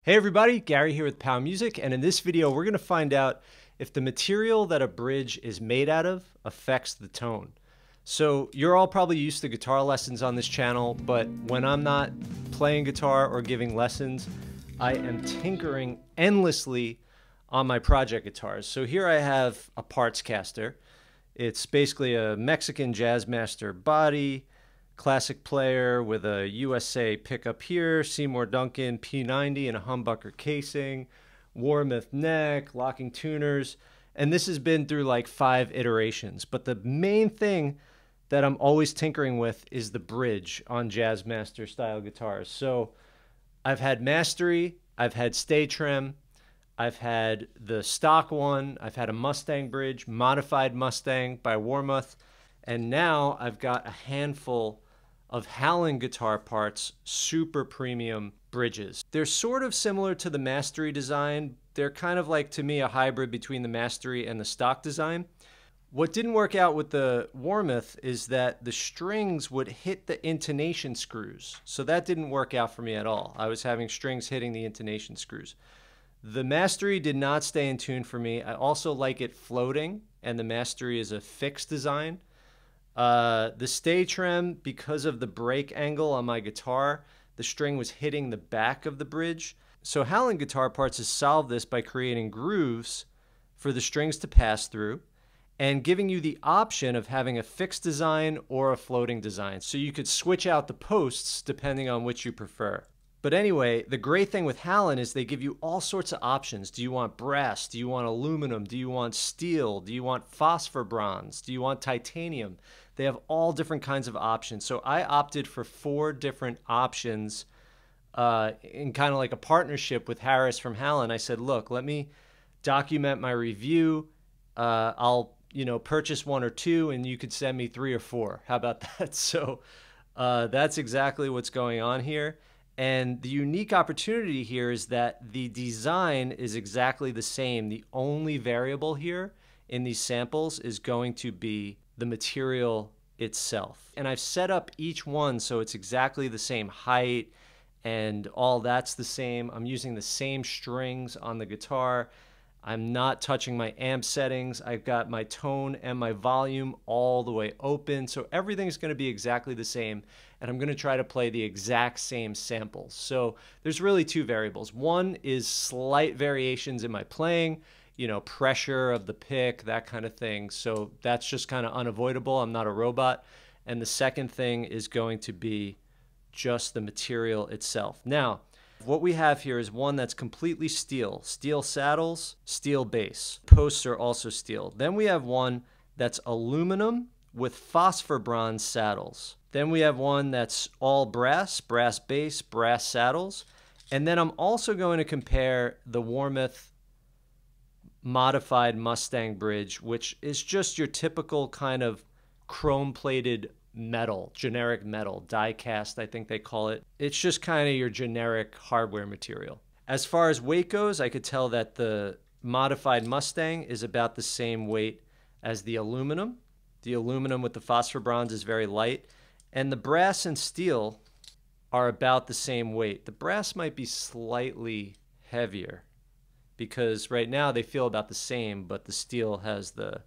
Hey everybody, Gary here with Pow Music, and in this video we're going to find out if the material that a bridge is made out of affects the tone. So you're all probably used to guitar lessons on this channel, but when I'm not playing guitar or giving lessons, I am tinkering endlessly on my project guitars. So here I have a parts caster. It's basically a Mexican jazzmaster body, classic player with a USA pickup here, Seymour Duncan P90 and a humbucker casing, Warmoth neck, locking tuners, and this has been through like 5 iterations. But the main thing that I'm always tinkering with is the bridge on jazzmaster style guitars. So I've had Mastery, I've had Stay Trem, I've had the stock one, I've had a Mustang bridge, modified Mustang by Warmoth, and now I've got a handful of Halon Guitar Parts super premium bridges. They're sort of similar to the Mastery design. They're kind of like, to me, a hybrid between the Mastery and the stock design. What didn't work out with the Warmoth is that the strings would hit the intonation screws. So that didn't work out for me at all. I was having strings hitting the intonation screws. The Mastery did not stay in tune for me. I also like it floating, and the Mastery is a fixed design. The Stay Trem, because of the break angle on my guitar, the string was hitting the back of the bridge. So Halon Guitar Parts has solved this by creating grooves for the strings to pass through and giving you the option of having a fixed design or a floating design. So you could switch out the posts depending on which you prefer. But anyway, the great thing with Halon is they give you all sorts of options. Do you want brass? Do you want aluminum? Do you want steel? Do you want phosphor bronze? Do you want titanium? They have all different kinds of options. So I opted for 4 different options in kind of like a partnership with Harris from Halon. I said, look, let me document my review. I'll purchase 1 or 2 and you could send me 3 or 4. How about that? So that's exactly what's going on here. And the unique opportunity here is that the design is exactly the same. The only variable here in these samples is going to be the material itself. And I've set up each one so it's exactly the same height and all that's the same. I'm using the same strings on the guitar. I'm not touching my amp settings. I've got my tone and my volume all the way open. So everything's going to be exactly the same. And I'm going to try to play the exact same samples. So there's really 2 variables. One is slight variations in my playing, pressure of the pick, that kind of thing. So that's just kind of unavoidable. I'm not a robot. And the second thing is going to be just the material itself. Now, what we have here is one that's completely steel. Steel saddles, steel bass. Posts are also steel. Then we have one that's aluminum with phosphor bronze saddles. Then we have one that's all brass, brass bass, brass saddles. And then I'm also going to compare the Warmoth modified Mustang bridge, which is just your typical kind of chrome-plated metal, generic metal, die cast, I think they call it. It's just kind of your generic hardware material. As far as weight goes, I could tell that the modified Mustang is about the same weight as the aluminum. The aluminum with the phosphor bronze is very light, and the brass and steel are about the same weight. The brass might be slightly heavier because right now they feel about the same, but the steel has the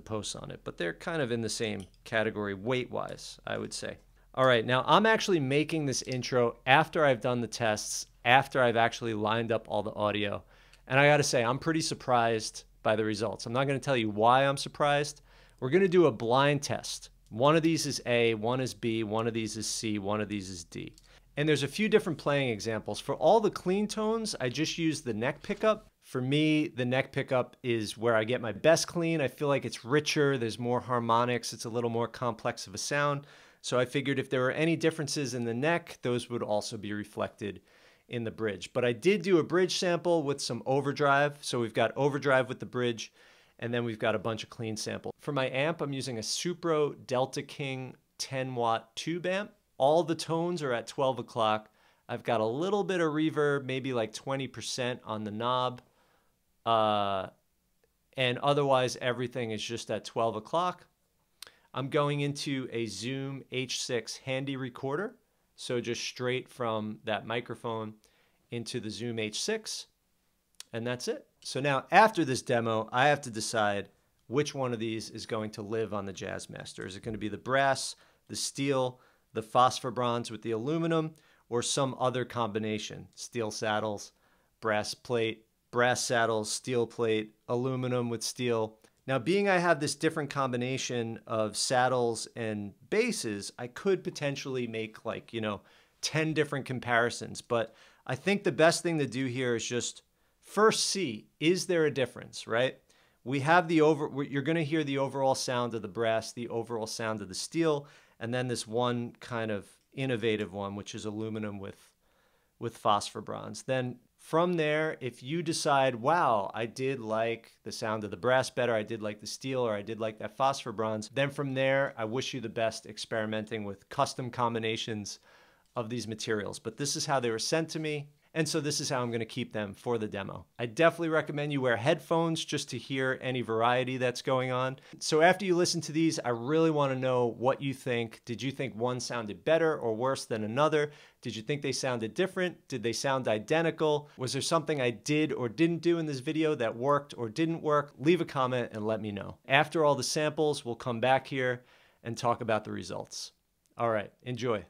posts on it, but they're kind of in the same category weight-wise, I would say. All right, now I'm actually making this intro after I've done the tests, after I've actually lined up all the audio, and I gotta say, I'm pretty surprised by the results. I'm not gonna tell you why I'm surprised. We're gonna do a blind test. One of these is A, one is B, one of these is C, one of these is D. And there's a few different playing examples. For all the clean tones, I just use the neck pickup. For me, the neck pickup is where I get my best clean. I feel like it's richer, there's more harmonics, it's a little more complex of a sound. So I figured if there were any differences in the neck, those would also be reflected in the bridge. But I did do a bridge sample with some overdrive. So we've got overdrive with the bridge, and then we've got a bunch of clean samples. For my amp, I'm using a Supro Delta King 10-watt tube amp. All the tones are at 12 o'clock. I've got a little bit of reverb, maybe like 20% on the knob. And otherwise everything is just at 12 o'clock. I'm going into a Zoom H6 handy recorder. So just straight from that microphone into the Zoom H6, and that's it. So now after this demo, I have to decide which one of these is going to live on the Jazzmaster. Is it going to be the brass, the steel, the phosphor bronze with the aluminum, or some other combination? Steel saddles, brass plate, brass saddles, steel plate, aluminum with steel. Now, being I have this different combination of saddles and basses, I could potentially make 10 different comparisons, but I think the best thing to do here is just first see, is there a difference, right? We have you're going to hear the overall sound of the brass, the overall sound of the steel, and then this one kind of innovative one, which is aluminum with phosphor bronze. Then from there, if you decide, wow, I did like the sound of the brass better, I did like the steel, or I did like that phosphor bronze, then from there, I wish you the best experimenting with custom combinations of these materials. But this is how they were sent to me, and so this is how I'm going to keep them for the demo. I definitely recommend you wear headphones just to hear any variety that's going on. So after you listen to these, I really want to know what you think. Did you think one sounded better or worse than another? Did you think they sounded different? Did they sound identical? Was there something I did or didn't do in this video that worked or didn't work? Leave a comment and let me know. After all the samples, we'll come back here and talk about the results. All right, enjoy.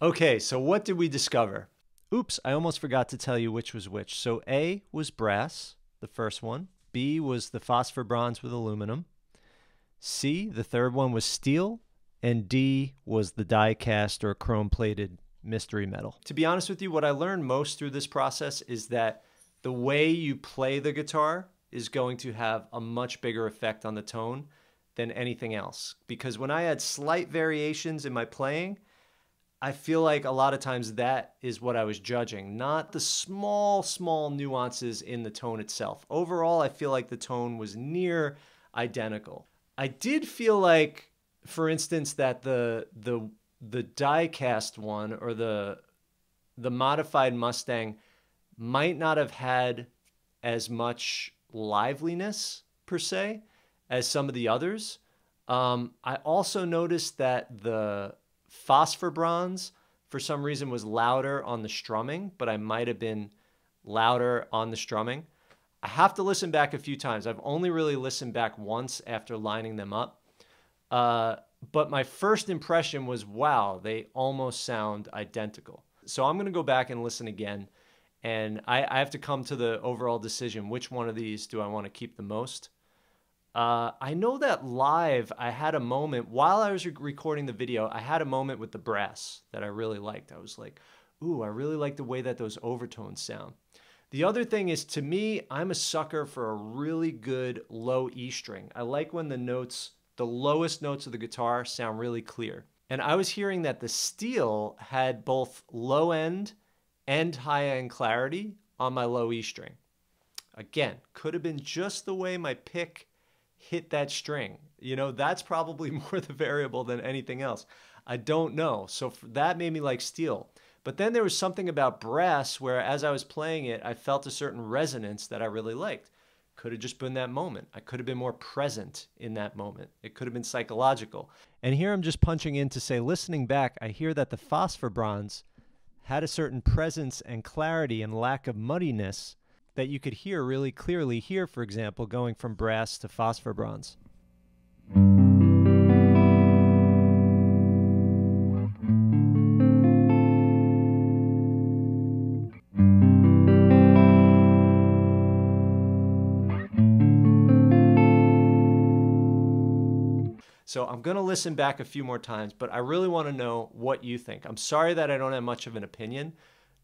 Okay, so what did we discover? Oops, I almost forgot to tell you which was which. So A was brass, the first one. B was the phosphor bronze with aluminum. C, the third one, was steel. And D was the die-cast or chrome-plated mystery metal. To be honest with you, what I learned most through this process is that the way you play the guitar is going to have a much bigger effect on the tone than anything else. Because when I had slight variations in my playing, I feel like a lot of times that is what I was judging, not the small nuances in the tone itself. Overall, I feel like the tone was near identical. I did feel like, for instance, that the die-cast one or the modified Mustang might not have had as much liveliness per se as some of the others. I also noticed that the phosphor bronze for some reason was louder on the strumming, but I might have been louder on the strumming. I have to listen back a few times. I've only really listened back once after lining them up. But my first impression was, wow, they almost sound identical. So I'm going to go back and listen again. And I have to come to the overall decision, which one of these do I want to keep the most? I know that live, I had a moment, while I was recording the video, I had a moment with the brass that I really liked. I was like, ooh, I really like the way that those overtones sound. The other thing is, to me, I'm a sucker for a really good low E string. I like when the notes, the lowest notes of the guitar sound really clear. And I was hearing that the steel had both low end and high end clarity on my low E string. Again, could have been just the way my pick hit that string. You know, that's probably more the variable than anything else. I don't know. So that made me like steel. But then there was something about brass where as I was playing it, I felt a certain resonance that I really liked. Could have just been that moment. I could have been more present in that moment. It could have been psychological. And here I'm just punching in to say, listening back, I hear that the phosphor bronze had a certain presence and clarity and lack of muddiness that you could hear really clearly here, for example, going from brass to phosphor bronze. So I'm going to listen back a few more times, but I really want to know what you think. I'm sorry that I don't have much of an opinion.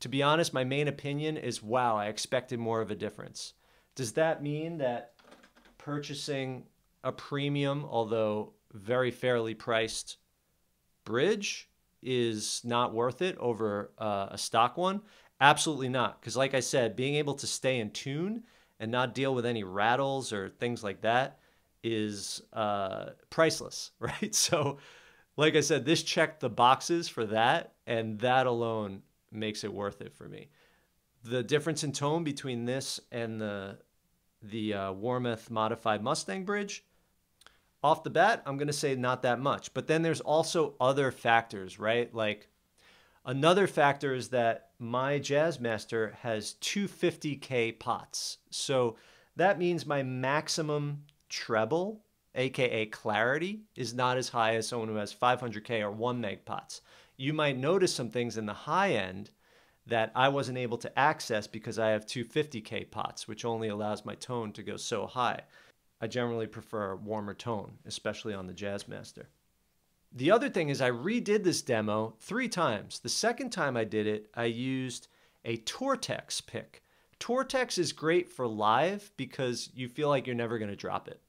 To be honest, my main opinion is, wow, I expected more of a difference. Does that mean that purchasing a premium, although very fairly priced bridge is not worth it over a stock one? Absolutely not. Because like I said, being able to stay in tune and not deal with any rattles or things like that is priceless, right? So like I said, this checked the boxes for that, and that alone makes it worth it for me. The difference in tone between this and the Warmoth modified Mustang bridge, off the bat, I'm going to say not that much. But then there's also other factors, right? Like another factor is that my Jazzmaster has 250K pots. So that means my maximum treble, aka clarity, is not as high as someone who has 500K or 1 meg pots. You might notice some things in the high end that I wasn't able to access because I have 250K pots, which only allows my tone to go so high. I generally prefer a warmer tone, especially on the Jazzmaster. The other thing is I redid this demo 3 times. The second time I did it, I used a Tortex pick. Tortex is great for live because you feel like you're never going to drop it.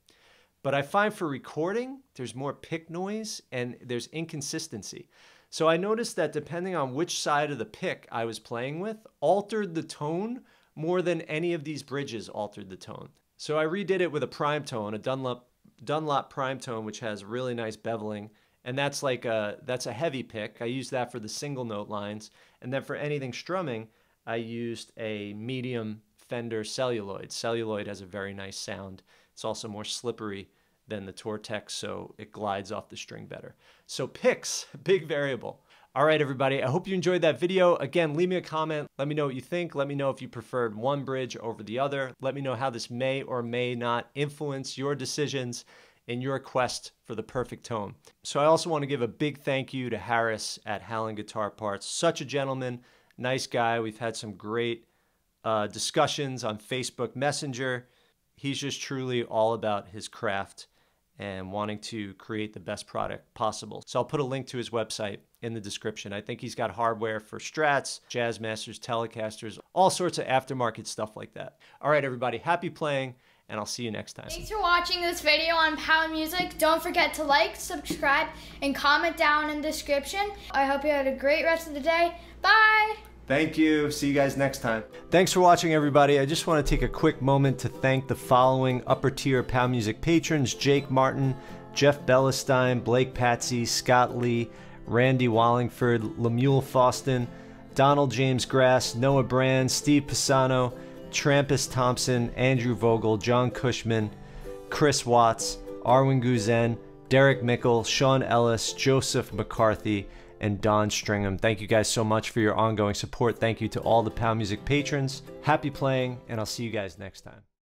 But I find for recording, there's more pick noise and there's inconsistency. So I noticed that depending on which side of the pick I was playing with, altered the tone more than any of these bridges altered the tone. So I redid it with a prime tone, a Dunlop prime tone, which has really nice beveling. And that's a heavy pick. I used that for the single note lines. And then for anything strumming, I used a medium Fender celluloid. Celluloid has a very nice sound. It's also more slippery than the Tortex, so it glides off the string better. So picks, big variable. All right, everybody, I hope you enjoyed that video. Again, leave me a comment. Let me know what you think. Let me know if you preferred one bridge over the other. Let me know how this may or may not influence your decisions in your quest for the perfect tone. So I also want to give a big thank you to Harris at Halon Guitar Parts. Such a gentleman, nice guy. We've had some great discussions on Facebook Messenger. He's just truly all about his craft and wanting to create the best product possible. So I'll put a link to his website in the description. I think he's got hardware for Strats, Jazzmasters, Telecasters, all sorts of aftermarket stuff like that. All right, everybody, happy playing, and I'll see you next time. Thanks for watching this video on Power Music. Don't forget to like, subscribe, and comment down in the description. I hope you had a great rest of the day. Bye! Thank you. See you guys next time. Thanks for watching, everybody. I just want to take a quick moment to thank the following upper tier Power Music patrons: Jake Martin, Jeff Bellestein, Blake Patsy, Scott Lee, Randy Wallingford, Lemuel Faustin, Donald James Grass, Noah Brand, Steve Pisano, Trampus Thompson, Andrew Vogel, John Cushman, Chris Watts, Arwin Guzen, Derek Mickle, Sean Ellis, Joseph McCarthy, and Don Stringham. Thank you guys so much for your ongoing support. Thank you to all the Power Music patrons. Happy playing, and I'll see you guys next time.